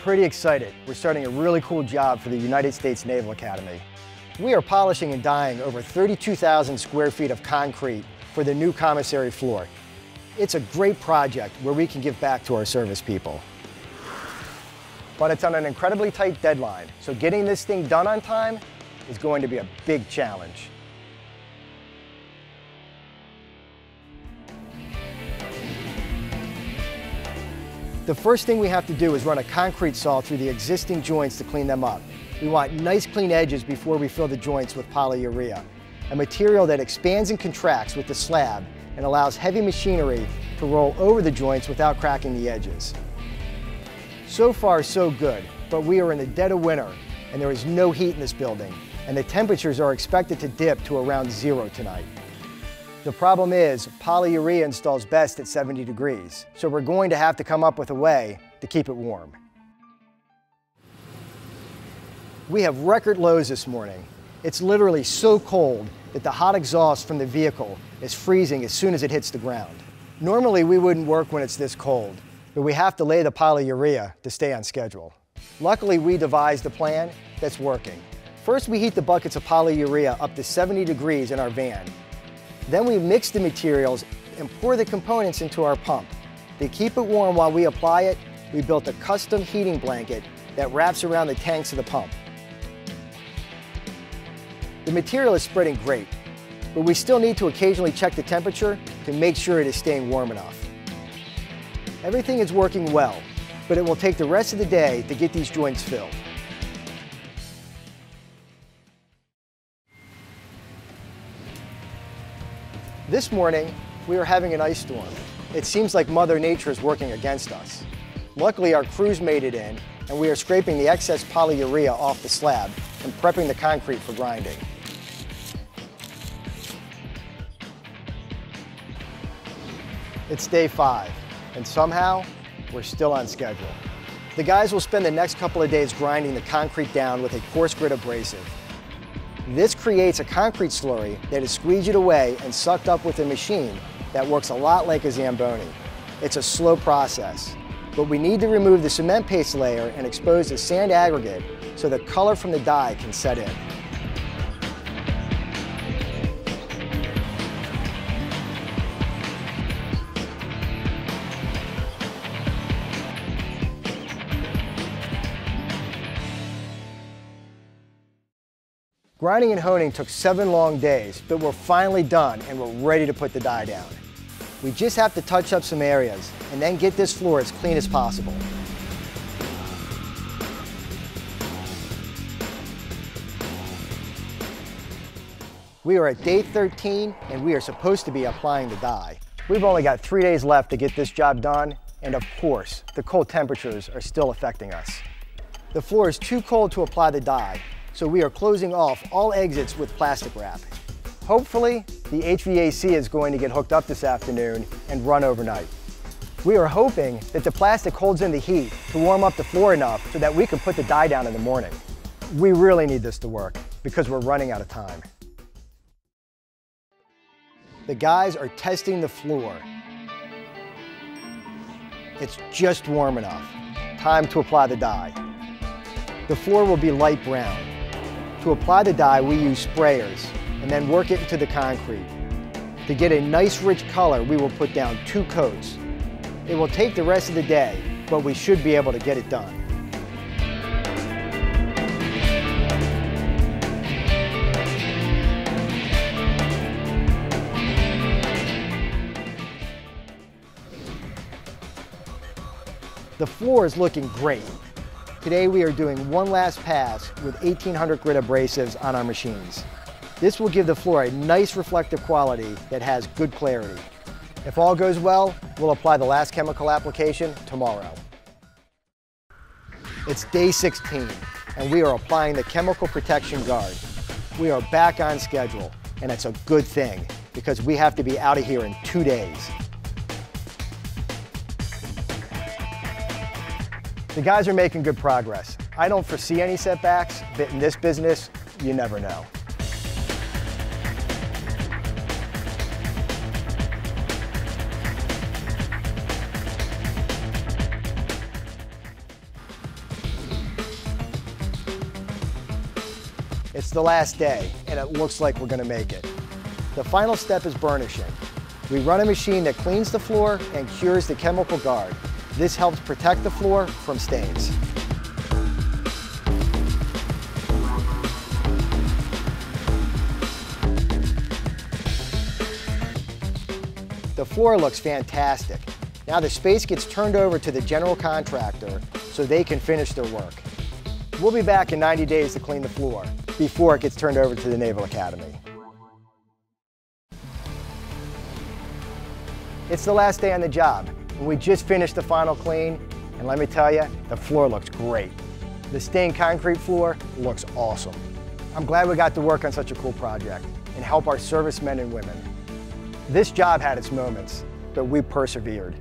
pretty excited. We're starting a really cool job for the United States Naval Academy. We are polishing and dyeing over 32,000 square feet of concrete for the new commissary floor. It's a great project where we can give back to our service people. But it's on an incredibly tight deadline, so getting this thing done on time is going to be a big challenge. The first thing we have to do is run a concrete saw through the existing joints to clean them up. We want nice clean edges before we fill the joints with polyurea, a material that expands and contracts with the slab and allows heavy machinery to roll over the joints without cracking the edges. So far, so good, but we are in the dead of winter and there is no heat in this building, and the temperatures are expected to dip to around 0 tonight. The problem is, polyurea installs best at 70 degrees, so we're going to have to come up with a way to keep it warm. We have record lows this morning. It's literally so cold that the hot exhaust from the vehicle is freezing as soon as it hits the ground. Normally we wouldn't work when it's this cold, but we have to lay the polyurea to stay on schedule. Luckily, we devised a plan that's working. First, we heat the buckets of polyurea up to 70 degrees in our van. Then we mix the materials and pour the components into our pump. To keep it warm while we apply it, we built a custom heating blanket that wraps around the tanks of the pump. The material is spreading great, but we still need to occasionally check the temperature to make sure it is staying warm enough. Everything is working well, but it will take the rest of the day to get these joints filled. This morning, we are having an ice storm. It seems like Mother Nature is working against us. Luckily, our crews made it in, and we are scraping the excess polyurea off the slab and prepping the concrete for grinding. It's day 5, and somehow, we're still on schedule. The guys will spend the next couple of days grinding the concrete down with a coarse grit abrasive. This creates a concrete slurry that is squeegeed away and sucked up with a machine that works a lot like a Zamboni. It's a slow process, but we need to remove the cement paste layer and expose the sand aggregate so the color from the dye can set in. Grinding and honing took 7 long days, but we're finally done and we're ready to put the dye down. We just have to touch up some areas and then get this floor as clean as possible. We are at day 13 and we are supposed to be applying the dye. We've only got 3 days left to get this job done, and of course, the cold temperatures are still affecting us. The floor is too cold to apply the dye, so we are closing off all exits with plastic wrap. Hopefully, the HVAC is going to get hooked up this afternoon and run overnight. We are hoping that the plastic holds in the heat to warm up the floor enough so that we can put the dye down in the morning. We really need this to work because we're running out of time. The guys are testing the floor. It's just warm enough. Time to apply the dye. The floor will be light brown. To apply the dye, we use sprayers and then work it into the concrete. To get a nice rich color, we will put down 2 coats. It will take the rest of the day, but we should be able to get it done. The floor is looking great. Today we are doing one last pass with 1800 grit abrasives on our machines. This will give the floor a nice reflective quality that has good clarity. If all goes well, we'll apply the last chemical application tomorrow. It's day 16 and we are applying the chemical protection guard. We are back on schedule, and it's a good thing because we have to be out of here in 2 days. The guys are making good progress. I don't foresee any setbacks, but in this business, you never know. It's the last day, and it looks like we're gonna make it. The final step is burnishing. We run a machine that cleans the floor and cures the chemical guard. This helps protect the floor from stains. The floor looks fantastic. Now the space gets turned over to the general contractor so they can finish their work. We'll be back in 90 days to clean the floor before it gets turned over to the Naval Academy. It's the last day on the job, and we just finished the final clean, and let me tell you, the floor looks great. The stained concrete floor looks awesome. I'm glad we got to work on such a cool project and help our servicemen and women. This job had its moments, but we persevered.